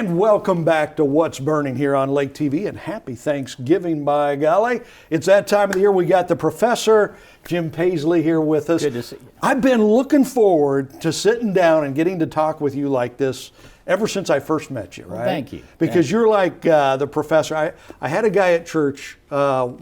And welcome back to What's Burning here on Lake TV, and happy Thanksgiving, by golly. It's that time of the year. We got the professor, Jim Pasley, here with us. Good to see you. I've been looking forward to sitting down and getting to talk with you like this ever since I first met you, right? Well, thank you. Because you're like the professor. I had a guy at church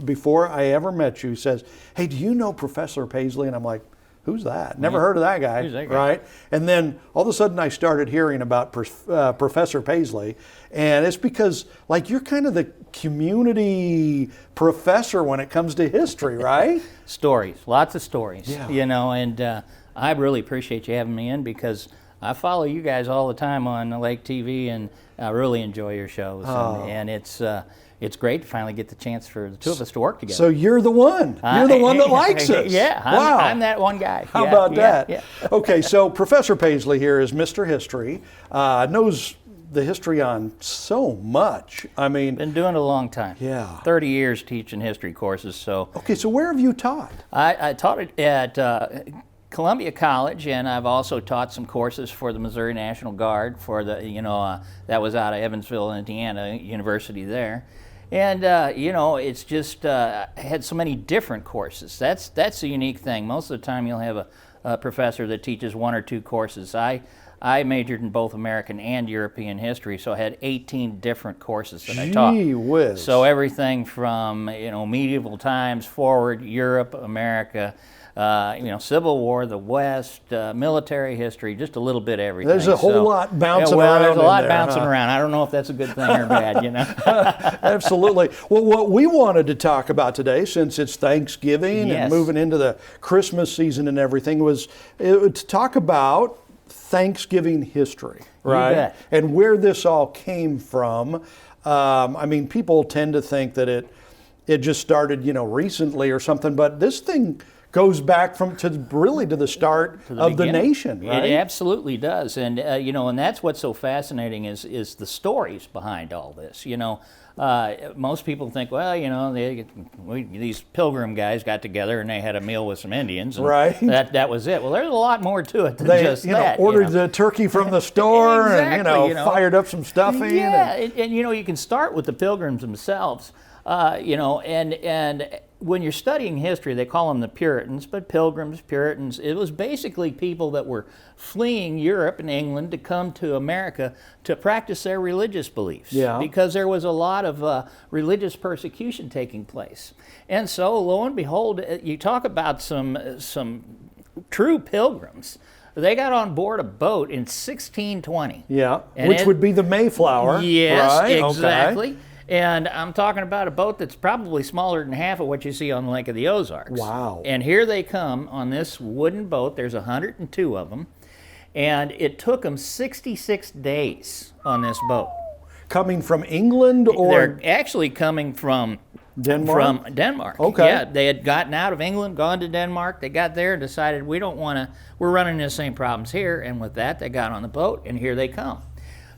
before I ever met you who says, hey, do you know Professor Pasley? And I'm like, who's that? Never heard of that guy, Who's that guy? right? And then all of a sudden I started hearing about Professor Pasley, and it's because like you're kind of the community professor when it comes to history, right? Stories, lots of stories, Yeah. you know, and I really appreciate you having me in because I follow you guys all the time on Lake TV, and I really enjoy your shows, and it's great to finally get the chance for the two of us to work together. So you're the one. You're the one that likes us. Yeah, Wow. I'm that one guy. How Yeah, about yeah, that? yeah. Okay, so Professor Pasley here is Mr. History, knows the history on so much. I mean, Been doing it a long time. Yeah. 30 years teaching history courses. So okay, so where have you taught? I taught it at Columbia College, and I've also taught some courses for the Missouri National Guard for the, that was out of Evansville, Indiana, University there. And, it's just had so many different courses. That's the unique thing. Most of the time you'll have a professor that teaches one or two courses. I majored in both American and European history, so I had 18 different courses that I taught. Gee whiz. So everything from, medieval times forward, Europe, America, Civil War, the West, military history, just a little bit of everything. There's a whole lot bouncing around. There's a in lot there, bouncing huh? around. I don't know if that's a good thing or bad, Absolutely. Well, what we wanted to talk about today, since it's Thanksgiving and Yes. moving into the Christmas season and everything, was to talk about Thanksgiving history, right? bet. And where this all came from. People tend to think that it just started, recently or something, but this thing goes back to the start To the of the beginning. nation, right? It absolutely does, and and that's what's so fascinating is the stories behind all this. Most people think, well, these pilgrim guys got together and they had a meal with some Indians, and Right. that was it. Well, there's a lot more to it than They, just that. ordered the turkey from the store Exactly, and, fired up some stuffing. Yeah, and- and you can start with the pilgrims themselves, and when you're studying history, they call them the Puritans, but pilgrims, Puritans, it was basically people that were fleeing Europe and England to come to America to practice their religious beliefs. Yeah. Because there was a lot of religious persecution taking place. And so, lo and behold, you talk about some true pilgrims. They got on board a boat in 1620. Yeah, And which it- would be the Mayflower. Yes, right? exactly. Okay. And I'm talking about a boat that's probably smaller than half of what you see on the Lake of the Ozarks. Wow. And here they come on this wooden boat. There's 102 of them. And it took them 66 days on this boat. Coming from England or They're actually coming from Denmark? From Denmark. Okay. Yeah, they had gotten out of England, gone to Denmark. They got there and decided we're running into the same problems here. And with that, they got on the boat, and here they come.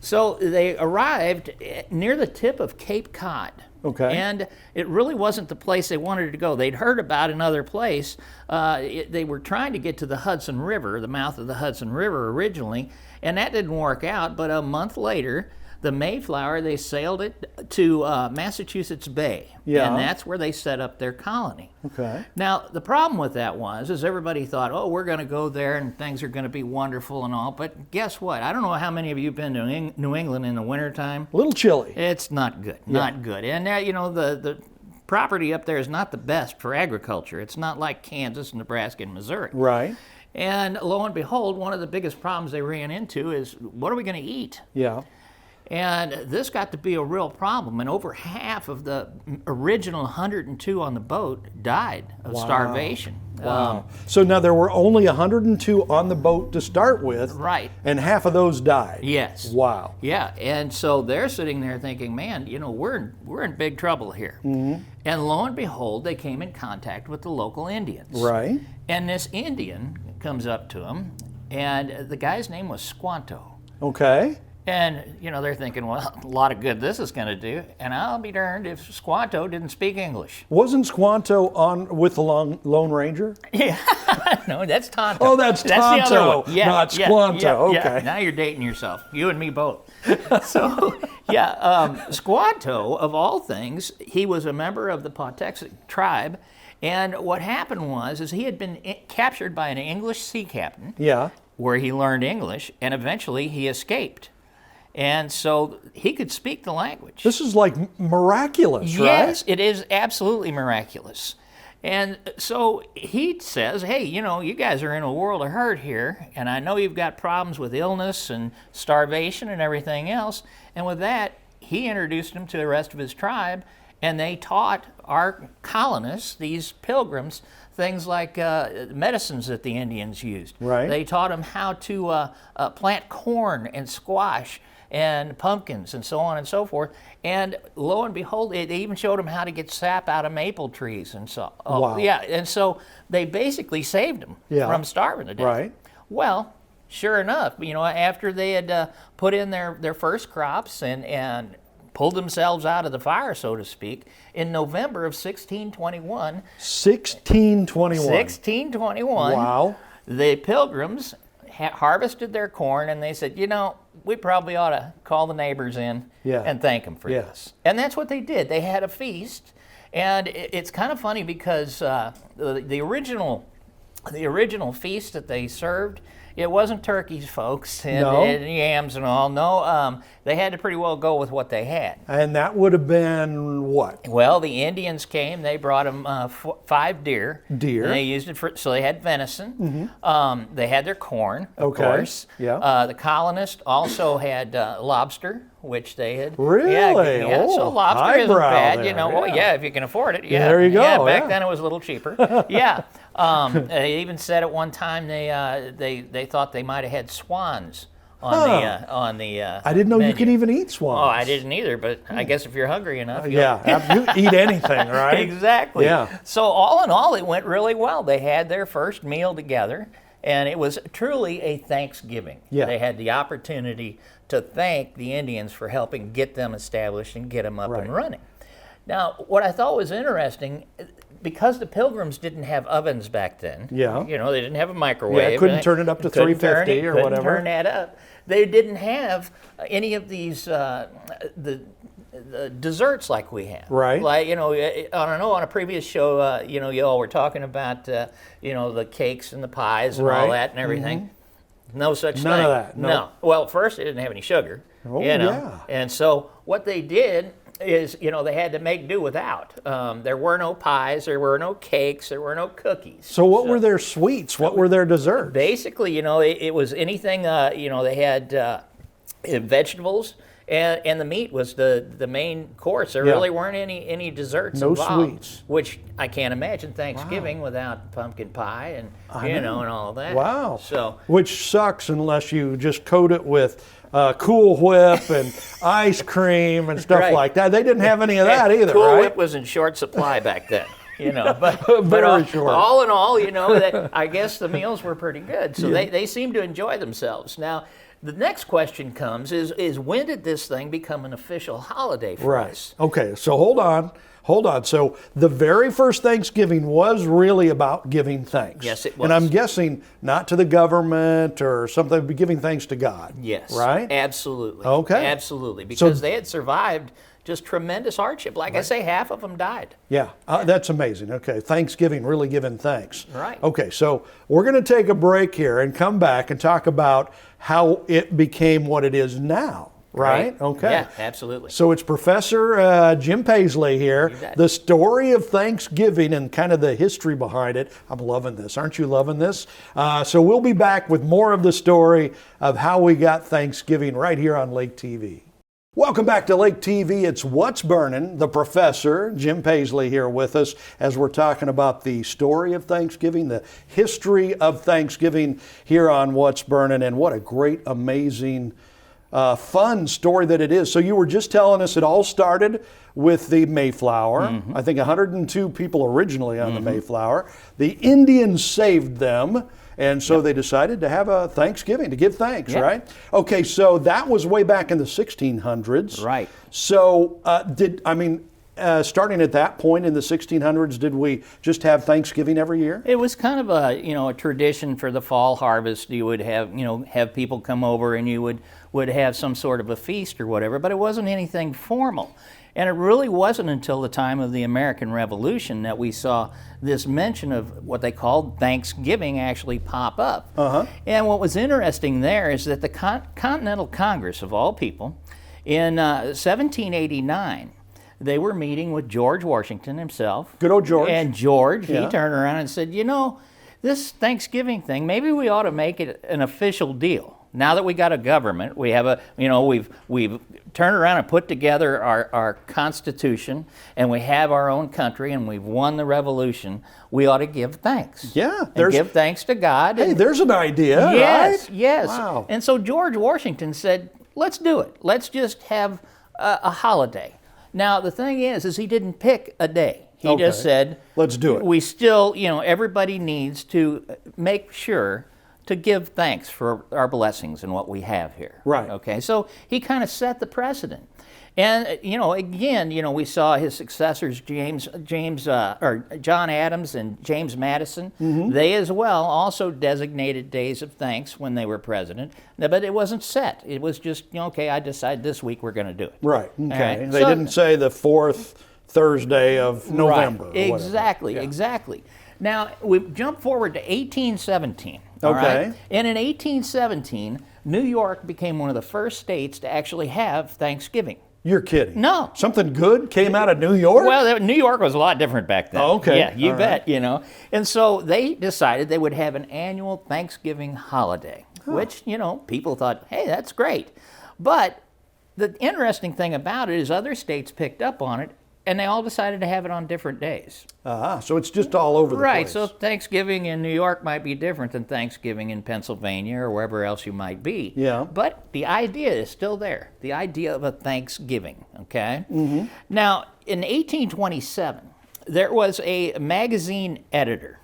So they arrived near the tip of Cape Cod. Okay. And it really wasn't the place they wanted to go. They'd heard about another place. They were trying to get to the Hudson River, the mouth of the Hudson River originally, and that didn't work out. But a month later, the Mayflower, they sailed it to Massachusetts Bay. Yeah. And that's where they set up their colony. Okay. Now, the problem with that is everybody thought, oh, we're going to go there and things are going to be wonderful and all. But guess what? I don't know how many of you have been to New England in the wintertime. A little chilly. It's not good, not good. And the property up there is not the best for agriculture. It's not like Kansas, Nebraska, and Missouri. Right. And lo and behold, one of the biggest problems they ran into is, what are we going to eat? Yeah. And this got to be a real problem, and over half of the original 102 on the boat died of starvation. Wow. So now there were only 102 on the boat to start with. Right. And half of those died. Yes. Wow. Yeah, and so they're sitting there thinking, man, we're in big trouble here. Mm-hmm. And lo and behold, they came in contact with the local Indians. Right. And this Indian comes up to them, and the guy's name was Squanto. Okay. And, they're thinking, well, a lot of good this is going to do. And I'll be darned if Squanto didn't speak English. Wasn't Squanto on with the Lone Ranger? Yeah. No, that's Tonto. Oh, that's the other Tonto, one. Yeah, not yeah, Squanto. yeah, Okay. yeah. Now you're dating yourself. You and me both. So, Squanto, of all things, he was a member of the Pawtuxet tribe. And what happened was he had been captured by an English sea captain. Yeah. Where he learned English, and eventually he escaped. And so he could speak the language. This is like miraculous, right? Yes, it is absolutely miraculous. And so he says, hey, you guys are in a world of hurt here, and I know you've got problems with illness and starvation and everything else. And with that, he introduced him to the rest of his tribe, and they taught our colonists, these pilgrims, things like medicines that the Indians used. Right. They taught them how to plant corn and squash and pumpkins and so on and so forth. And lo and behold, they even showed them how to get sap out of maple trees and so. Wow. Yeah, and so they basically saved them from starving to death. Right. Well, sure enough, after they had put in their first crops and pulled themselves out of the fire, so to speak, in November of 1621. 1621. Wow. The Pilgrims harvested their corn, and they said, we probably ought to call the neighbors in and thank them for this. And that's what they did. They had a feast, and it's kind of funny because the original feast that they served, it wasn't turkeys, folks, and yams and all. No, they had to pretty well go with what they had. And that would have been what? Well, the Indians came. They brought them 5 deer. Deer. And they used it so they had venison. Mm-hmm. They had their corn, of course. Yeah. The colonists also had lobster, which they had. Really? Yeah. So lobster isn't bad, there, Oh, yeah, if you can afford it. Yeah. There you go. Yeah, back then it was a little cheaper. Yeah. They even said at one time they thought they might have had swans on the I didn't know menu. you could even eat swans. Oh, I didn't either, but I guess if you're hungry enough, you eat anything, right? Exactly. Yeah. So all in all, it went really well. They had their first meal together, and it was truly a Thanksgiving. Yeah. They had the opportunity to thank the Indians for helping get them established and get them up and running. Now, what I thought was interesting, because the Pilgrims didn't have ovens back then. Yeah. They didn't have a microwave. Yeah, couldn't turn it up to 350 or whatever. Couldn't turn that up. They didn't have any of these the desserts like we have. Right. Like, on a previous show, you all were talking about, the cakes and the pies and all that and everything. Mm-hmm. No such thing. None of that. No. Well, first, it didn't have any sugar. Oh, yeah. And so what they did is, they had to make do without. There were no pies, there were no cakes, there were no cookies. So what were their sweets? What were their desserts? Basically, it was anything, they had vegetables, and the meat was the main course. There really weren't any desserts involved. Sweets. Which I can't imagine Thanksgiving without pumpkin pie and, and all that. Wow. So, which sucks unless you just coat it with Cool Whip and ice cream and stuff like that. They didn't have any of that either, Cool right? Whip was in short supply back then. But short. All in all, I guess the meals were pretty good. So they seemed to enjoy themselves. Now, the next question comes is when did this thing become an official holiday for us? Okay, so hold on. So the very first Thanksgiving was really about giving thanks. Yes, it was. And I'm guessing not to the government or something, but giving thanks to God. Yes. Right? Absolutely. Okay. Absolutely. Because they had survived just tremendous hardship. Like I say, half of them died. Yeah, that's amazing. Okay, Thanksgiving, really giving thanks. Right. Okay, so we're going to take a break here and come back and talk about how it became what it is now. Right? Okay. Yeah, absolutely. So it's Professor Jim Pasley here. The story of Thanksgiving and kind of the history behind it. I'm loving this. Aren't you loving this? So we'll be back with more of the story of how we got Thanksgiving right here on Lake TV. Welcome back to Lake TV. It's What's Burning. The Professor, Jim Pasley, here with us as we're talking about the story of Thanksgiving, the history of Thanksgiving here on What's Burning, and what a great, amazing, fun story that it is. So you were just telling us it all started with the Mayflower. I think 102 people originally on the Mayflower. The Indians saved them. And so they decided to have a Thanksgiving, to give thanks, right? Okay, so that was way back in the 1600s. Right. So starting at that point in the 1600s, did we just have Thanksgiving every year? It was kind of a tradition for the fall harvest. You would have people come over, and you would have some sort of a feast or whatever, but it wasn't anything formal. And it really wasn't until the time of the American Revolution that we saw this mention of what they called Thanksgiving actually pop up. And what was interesting there is that the Continental Congress, of all people, in 1789, they were meeting with George Washington himself. Good old George. And George, he turned around and said, this Thanksgiving thing, maybe we ought to make it an official deal. Now that we got a government, we have we've turned around and put together our Constitution, and we have our own country, and we've won the revolution. We ought to give thanks. Yeah, and give thanks to God. Hey, there's an idea. Yes, right? yes. Wow. And so George Washington said, "Let's do it. Let's just have a holiday." Now the thing is he didn't pick a day. He just said, "Let's do it." We still, everybody needs to make sure to give thanks for our blessings and what we have here. Right. Okay. So he kind of set the precedent. And again, we saw his successors, John Adams and James Madison. They as well also designated days of thanks when they were president, but it wasn't set. It was just, I decided this week we're going to do it. Right. Okay. Right. They didn't say the fourth Thursday of November. Right. Exactly. Exactly. Now we jump forward to 1817. All Okay. right? And in 1817, New York became one of the first states to actually have Thanksgiving. You're kidding. No. Something good came out of New York? Well, New York was a lot different back then. Oh, okay. Yeah, you All bet, And so they decided they would have an annual Thanksgiving holiday, which, people thought, hey, that's great. But the interesting thing about it is other states picked up on it, and they all decided to have it on different days. So it's just all over the place. Right, so Thanksgiving in New York might be different than Thanksgiving in Pennsylvania or wherever else you might be. Yeah. But the idea is still there, the idea of a Thanksgiving, okay? Now, in 1827, there was a magazine editor.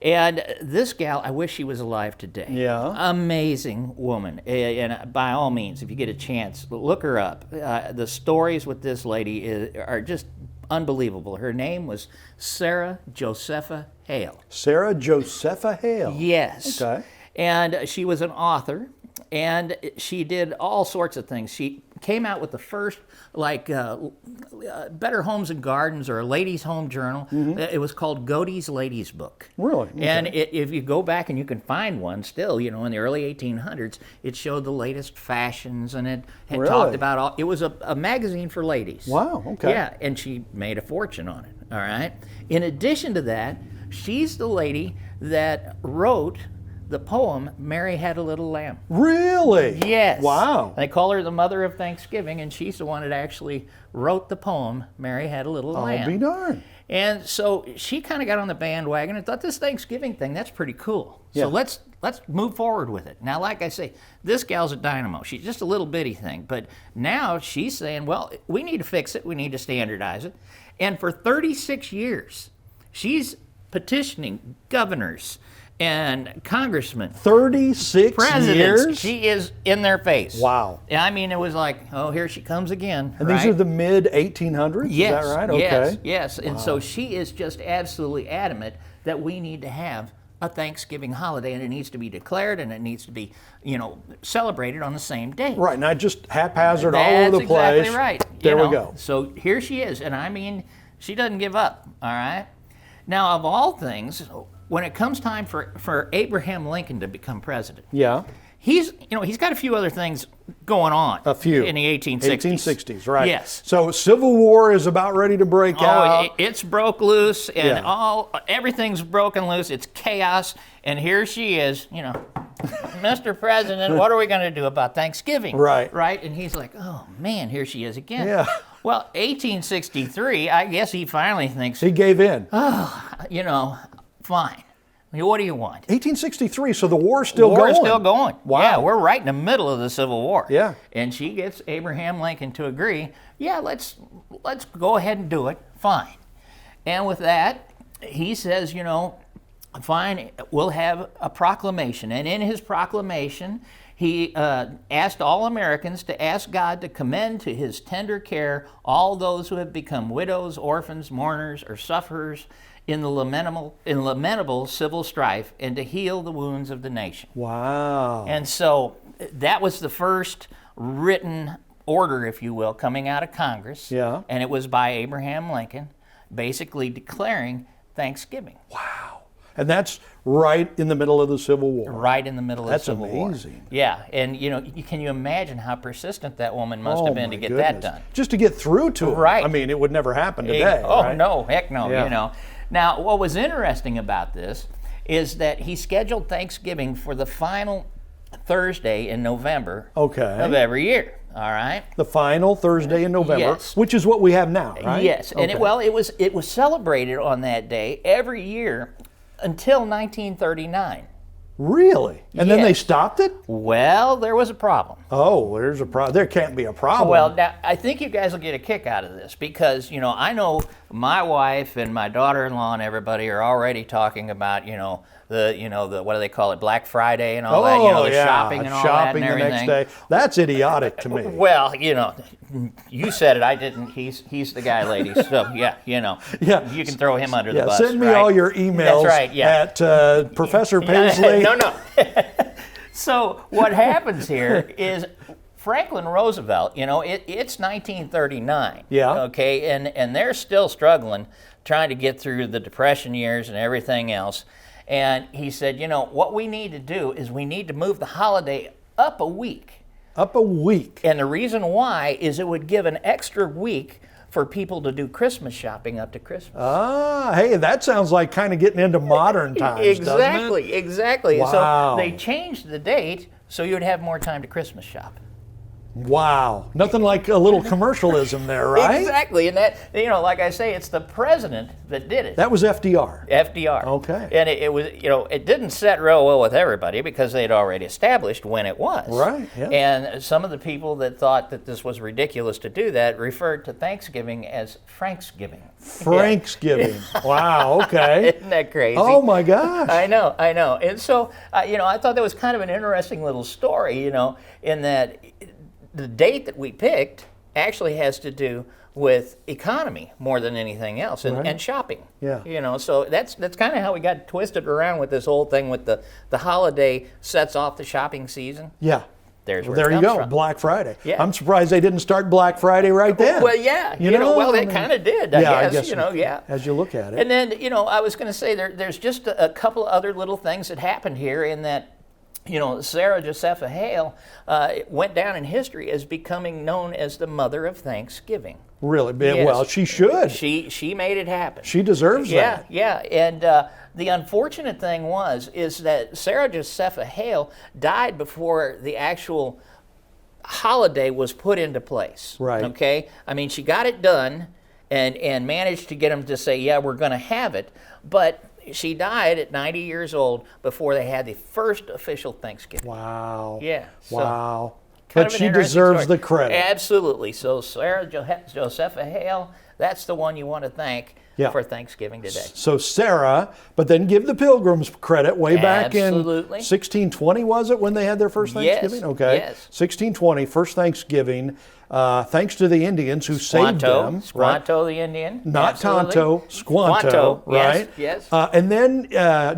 And this gal, I wish she was alive today. Yeah. Amazing woman. And by all means, if you get a chance, look her up. The stories with this lady are just unbelievable. Her name was Sarah Josepha Hale. Sarah Josepha Hale. Yes. Okay. And she was an author, and she did all sorts of things. She came out with the first, Better Homes and Gardens, or a ladies' home journal. It was called Godey's Ladies Book. Really? Okay. And if you go back and you can find one still, in the early 1800s, it showed the latest fashions, and it had talked about all. It was a magazine for ladies. Wow, okay. Yeah, and she made a fortune on it, all right? In addition to that, she's the lady that wrote the poem, Mary Had a Little Lamb. Really? Yes. Wow. They call her the mother of Thanksgiving, and she's the one that actually wrote the poem, Mary Had a Little Lamb. I'll be darned. And so she kind of got on the bandwagon and thought, this Thanksgiving thing, that's pretty cool. Yeah. So let's move forward with it. Now, like I say, this gal's a dynamo. She's just a little bitty thing. But now she's saying, well, we need to fix it. We need to standardize it. And for 36 years, she's petitioning governors and congressmen, 36 presidents. years? She is in their face. Wow. I mean, it was like, oh, here she comes again. And these are the mid-1800s? Yes. Is that right? Yes, Okay. yes. And so she is just absolutely adamant that we need to have a Thanksgiving holiday, and it needs to be declared, and it needs to be, celebrated on the same day. Right, not just haphazard all over the place. That's exactly right. There we go. So here she is, and I mean, she doesn't give up, all right? Now, of all things, when it comes time for Abraham Lincoln to become president, Yeah. he's got a few other things going on. A few. In the 1860s. 1860s, right. Yes. So Civil War is about ready to break out. It's broke loose, and everything's broken loose. It's chaos, and here she is, Mr. President, what are we going to do about Thanksgiving? Right. Right? And he's like, oh, man, here she is again. Yeah. Well, 1863, I guess he finally thinks, He gave in. fine. What do you want? 1863, so the war's still going. War is still going. Wow. Yeah, we're right in the middle of the Civil War. Yeah. And she gets Abraham Lincoln to agree, yeah, let's go ahead and do it. Fine. And with that, he says, fine, we'll have a proclamation. And in his proclamation, he asked all Americans to ask God to commend to his tender care all those who have become widows, orphans, mourners, or sufferers in the lamentable civil strife, and to heal the wounds of the nation. Wow. And so that was the first written order, if you will, coming out of Congress. Yeah. And it was by Abraham Lincoln, basically declaring Thanksgiving. Wow. And that's right in the middle of the Civil War. Right in the middle of the That's Civil War. amazing. Yeah, and can you imagine how persistent that woman must have been to my get that goodness. done? Just to get through to it. Right. I mean, it would never happen today. Oh, right? no, heck no, Yeah. Now, what was interesting about this is that he scheduled Thanksgiving for the final Thursday in November Okay. of every year, all right? The final Thursday in November, Yes. which is what we have now, right? Yes, and Okay. it was celebrated on that day every year until 1939. Really? And then they Yes. stopped it? Well, there was a problem. Oh, there's a problem. There can't be a problem. Well, now, I think you guys will get a kick out of this because, I know my wife and my daughter-in-law and everybody are already talking about, the what do they call it, Black Friday and all that, the shopping and all that shopping and the everything. next day. That's idiotic to me. Well, you said it, I didn't. He's the guy, ladies. So, yeah, Yeah. you can throw him under the bus. Send me right? all your emails That's right, yeah. at Professor Pasley. No. So what happens here is Franklin Roosevelt, it's 1939. Yeah. Okay, and they're still struggling, trying to get through the Depression years and everything else. And he said, what we need to do is we need to move the holiday up a week. Up a week. And the reason why is it would give an extra week for people to do Christmas shopping up to Christmas. Ah, hey, that sounds like kind of getting into modern times, doesn't it? Exactly. Wow. So they changed the date so you would have more time to Christmas shop. Wow. Nothing like a little commercialism there, right? Exactly. And that, like I say, it's the president that did it. That was FDR. FDR. Okay. And it was, it didn't set real well with everybody because they'd already established when it was. Right, yeah. And some of the people that thought that this was ridiculous to do that referred to Thanksgiving as Franksgiving. Franksgiving. Wow, okay. Isn't that crazy? Oh my gosh. I know. And so, I thought that was kind of an interesting little story, in that the date that we picked actually has to do with economy more than anything else, and shopping. Yeah. So that's kind of how we got twisted around with this whole thing with the holiday sets off the shopping season. Yeah. There's where There it you comes go, from. Black Friday. Yeah. I'm surprised they didn't start Black Friday right then. Well, yeah. Well, they kind of did, I guess. Yeah. As you look at it. And then, I was going to say there's just a couple of other little things that happened here in that, Sarah Josepha Hale went down in history as becoming known as the mother of Thanksgiving. Really? Yes. Well, she should. She made it happen. She deserves that. Yeah. And the unfortunate thing is that Sarah Josepha Hale died before the actual holiday was put into place. Right. Okay? I mean, she got it done and managed to get them to say, yeah, we're going to have it, but she died at 90 years old before they had the first official Thanksgiving. Wow. Yeah. So Wow. kind But of an she interesting deserves story. the credit. Absolutely. So Sarah Josepha Hale, that's the one you want to thank Yeah. for Thanksgiving today. So Sarah, but then give the Pilgrims credit way back in Absolutely. 1620, was it, when they had their first Yes, Thanksgiving? Okay. yes. 1620, first Thanksgiving, thanks to the Indians who saved them. Squanto the Indian. Not Absolutely. Tonto, Squanto, right? Yes. And then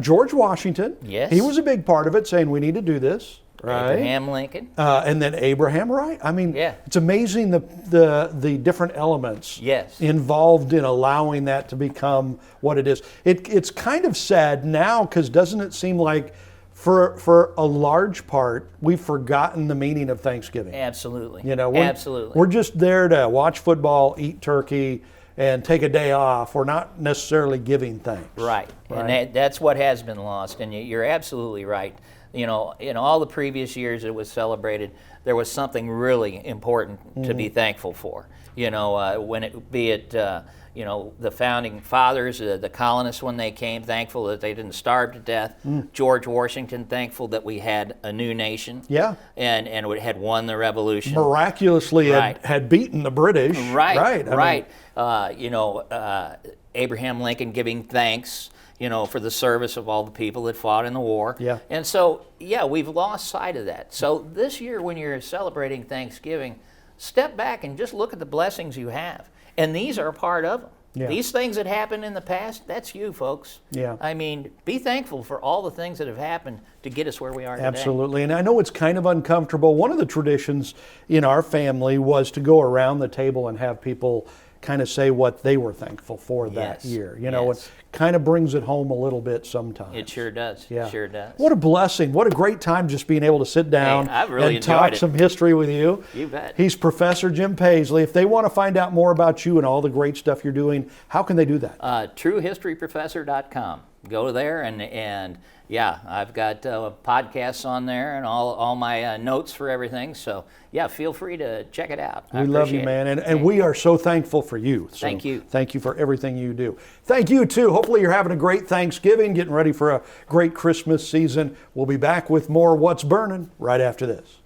George Washington, Yes. he was a big part of it, saying we need to do this, right? Abraham Lincoln. And then Abraham, right? I mean, Yeah. it's amazing the different elements Yes. involved in allowing that to become what it is. It's kind of sad now because doesn't it seem like for a large part we've forgotten the meaning of Thanksgiving? Absolutely. Absolutely. We're just there to watch football, eat turkey, and take a day off. We're not necessarily giving thanks. Right. And that's what has been lost. And you're absolutely right. In all the previous years it was celebrated, there was something really important to be thankful for. When it be it the founding fathers, the colonists when they came, thankful that they didn't starve to death. George Washington, thankful that we had a new nation. Yeah. And it had won the revolution. Miraculously Right. had beaten the British. Right. I mean, Abraham Lincoln giving thanks, for the service of all the people that fought in the war. Yeah. And so, yeah, we've lost sight of that. So this year, when you're celebrating Thanksgiving, step back and just look at the blessings you have. And these are a part of them. Yeah. These things that happened in the past, that's you, folks. Yeah. I mean, be thankful for all the things that have happened to get us where we are today. Absolutely. And I know it's kind of uncomfortable. One of the traditions in our family was to go around the table and have people kind of say what they were thankful for that Yes. year. Yes. It kind of brings it home a little bit sometimes. It sure does. Yeah. Sure does. What a blessing. What a great time just being able to sit down I've really and talk enjoyed it. some history with you. You bet. He's Professor Jim Pasley. If they want to find out more about you and all the great stuff you're doing, how can they do that? TrueHistoryProfessor.com. Go there and yeah, I've got podcasts on there and all my notes for everything. So yeah, feel free to check it out. We love you, man, and we are so thankful for you. So Thank you. Thank you for everything you do. Thank you, too. Hopefully you're having a great Thanksgiving, getting ready for a great Christmas season. We'll be back with more What's Burning right after this.